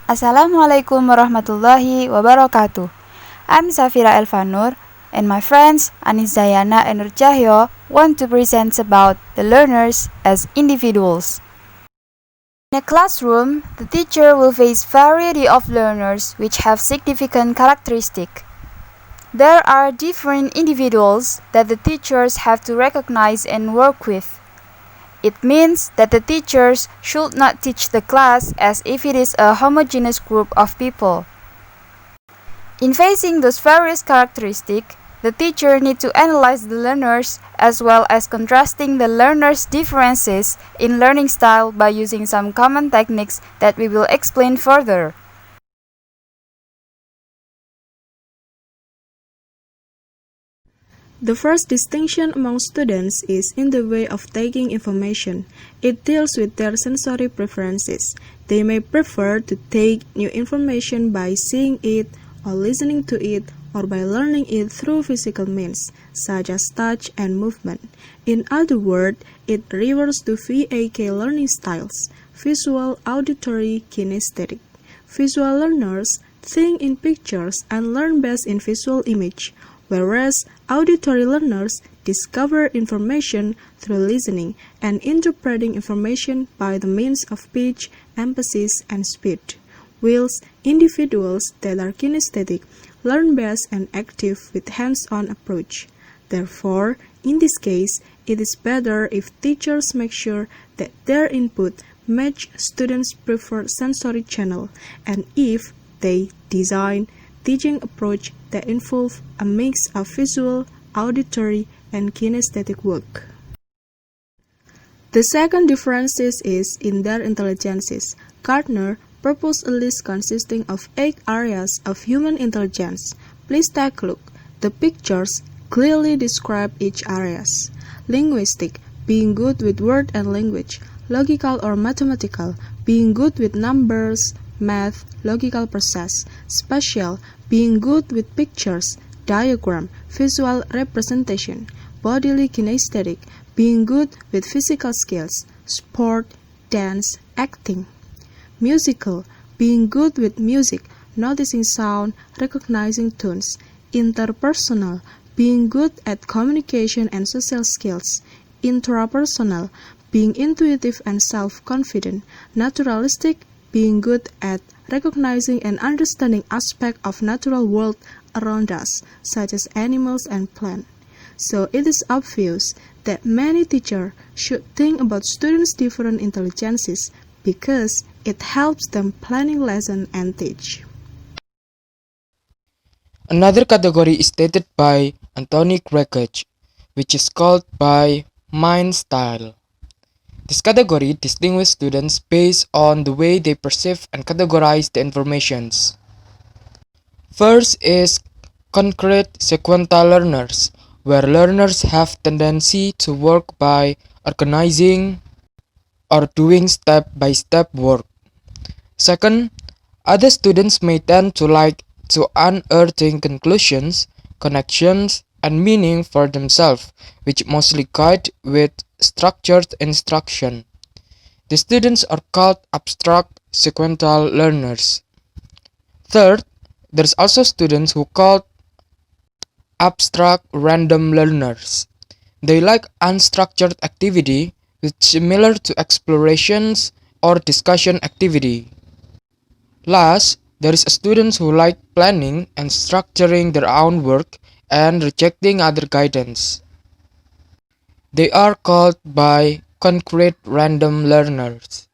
Assalamualaikum warahmatullahi wabarakatuh. I'm Safira Elfa and my friends Zayyana and Nurcahyo want to present about the learners as individuals. In a classroom, the teacher will face variety of learners which have significant characteristics. There are different individuals that the teachers have to recognize and work with. It means that the teachers should not teach the class as if it is a homogeneous group of people. In facing those various characteristics, the teacher needs to analyze the learners as well as contrasting the learners' differences in learning style by using some common techniques that we will explain further. The first distinction among students is in the way of taking information. It deals with their sensory preferences. They may prefer to take new information by seeing it or listening to it or by learning it through physical means, such as touch and movement. In other words, it refers to VAK learning styles: visual, auditory, kinesthetic. Visual learners think in pictures and learn best in visual image, whereas auditory learners discover information through listening and interpreting information by the means of pitch, emphasis, and speed, whilst individuals that are kinesthetic learn best and active with hands-on approach. Therefore, in this case, it is better if teachers make sure that their input match students' preferred sensory channel, and if they design teaching approach that involve a mix of visual, auditory, and kinesthetic work. The second difference is in their intelligences. Gardner proposed a list consisting of 8 areas of human intelligence. Please take a look. The pictures clearly describe each areas. Linguistic, being good with word and language. Logical or mathematical, being good with numbers, math, logical process. Spatial, being good with pictures, diagram, visual representation. Bodily kinesthetic, being good with physical skills, sport, dance, acting. Musical, being good with music, noticing sound, recognizing tunes. Interpersonal, being good at communication and social skills. Intrapersonal, being intuitive and self-confident. Naturalistic, being good at recognizing and understanding aspects of natural world around us, such as animals and plants. So it is obvious that many teachers should think about students' different intelligences because it helps them planning lesson and teach. Another category is stated by Anthony Craigage, which is called by mind style. This category distinguishes students based on the way they perceive and categorize the informations. First is concrete sequential learners, where learners have tendency to work by organizing or doing step-by-step work. Second, other students may tend to like to unearthing conclusions, connections, and meaning for themselves, which mostly guide with structured instruction. The students are called abstract sequential learners. Third, there's also students who called abstract random learners. They like unstructured activity which similar to explorations or discussion activity. Last, there is students who like planning and structuring their own work and rejecting other guidance. They are called by concrete random learners.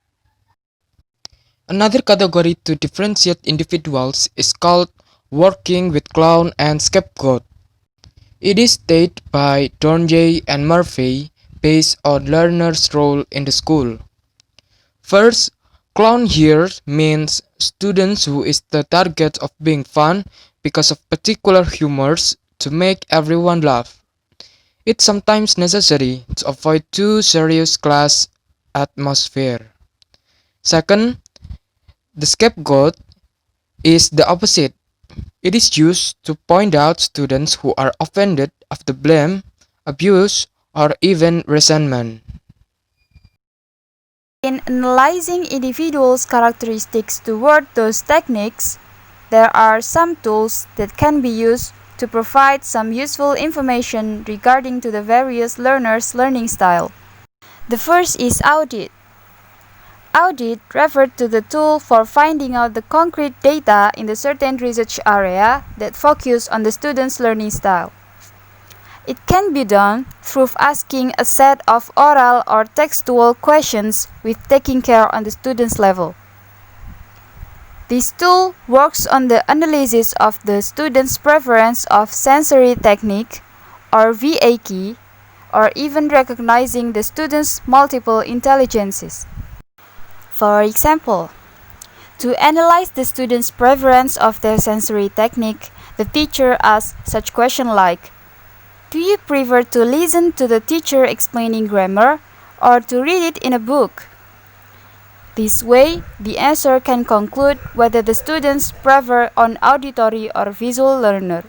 Another category to differentiate individuals is called working with clown and scapegoat. It is stated by Dornjay and Murphy based on learners' role in the school. First, clown here means students who is the target of being fun because of particular humors to make everyone laugh. It's sometimes necessary to avoid too serious class atmosphere. Second, the scapegoat is the opposite. It is used to point out students who are offended of the blame, abuse, or even resentment. In analyzing individuals' characteristics toward those techniques, there are some tools that can be used to provide some useful information regarding to the various learners' learning style. The first is audit. Audit refers to the tool for finding out the concrete data in a certain research area that focus on the student's learning style. It can be done through asking a set of oral or textual questions with taking care on the student's level. This tool works on the analysis of the student's preference of sensory technique or VAK, or even recognizing the student's multiple intelligences. For example, to analyze the student's preference of their sensory technique, the teacher asks such questions like, do you prefer to listen to the teacher explaining grammar or to read it in a book? This way, the answer can conclude whether the students prefer an auditory or visual learner.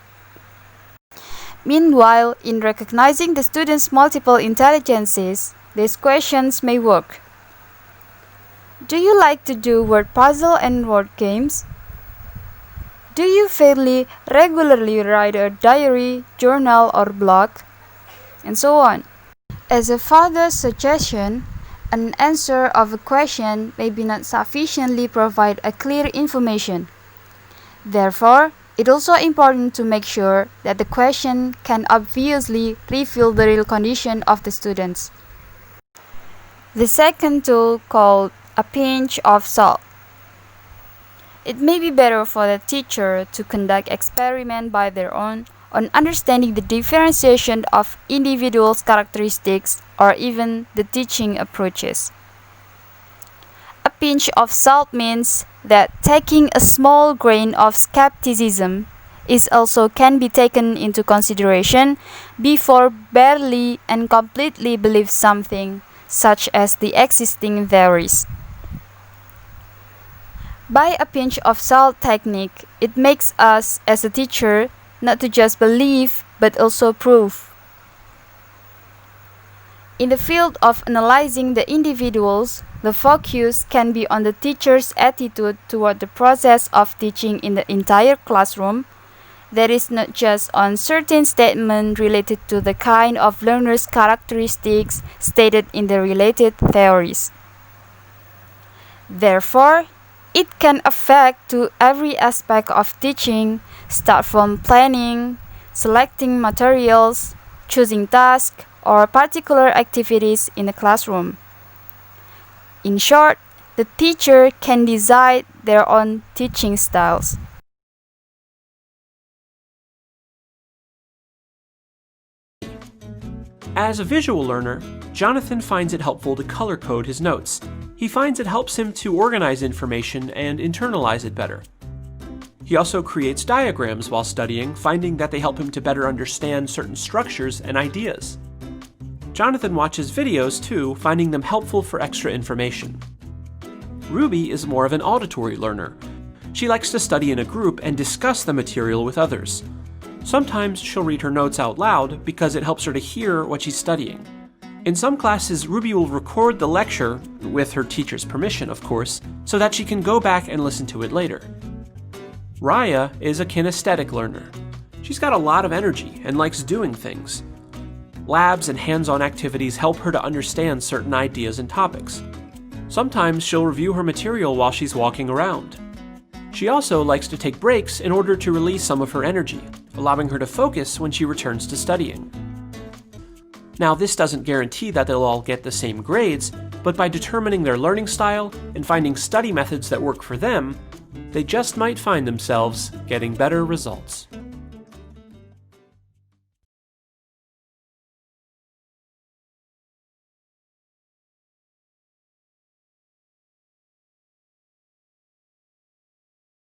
Meanwhile, in recognizing the students' multiple intelligences, these questions may work. Do you like to do word puzzle and word games? Do you fairly regularly write a diary, journal, or blog? And so on. As a further suggestion, an answer of a question may be not sufficiently provide a clear information. Therefore, it is also important to make sure that the question can obviously reveal the real condition of the students. The second tool called a pinch of salt. It may be better for the teacher to conduct experiments by their own on understanding the differentiation of individuals' characteristics or even the teaching approaches. A pinch of salt means that taking a small grain of skepticism is also can be taken into consideration before barely and completely believe something, such as the existing theories. By a pinch of salt technique, it makes us, as a teacher, not to just believe, but also prove. In the field of analyzing the individuals, the focus can be on the teacher's attitude toward the process of teaching in the entire classroom. That is not just on certain statements related to the kind of learner's characteristics stated in the related theories. Therefore, it can affect to every aspect of teaching, start from planning, selecting materials, choosing tasks, or particular activities in the classroom. In short, the teacher can decide their own teaching styles. As a visual learner, Jonathan finds it helpful to color code his notes. He finds it helps him to organize information and internalize it better. He also creates diagrams while studying, finding that they help him to better understand certain structures and ideas. Jonathan watches videos too, finding them helpful for extra information. Ruby is more of an auditory learner. She likes to study in a group and discuss the material with others. Sometimes she'll read her notes out loud because it helps her to hear what she's studying. In some classes, Ruby will record the lecture, with her teacher's permission of course, so that she can go back and listen to it later. Raya is a kinesthetic learner. She's got a lot of energy and likes doing things. Labs and hands-on activities help her to understand certain ideas and topics. Sometimes she'll review her material while she's walking around. She also likes to take breaks in order to release some of her energy, allowing her to focus when she returns to studying. Now, this doesn't guarantee that they'll all get the same grades, but by determining their learning style and finding study methods that work for them, they just might find themselves getting better results.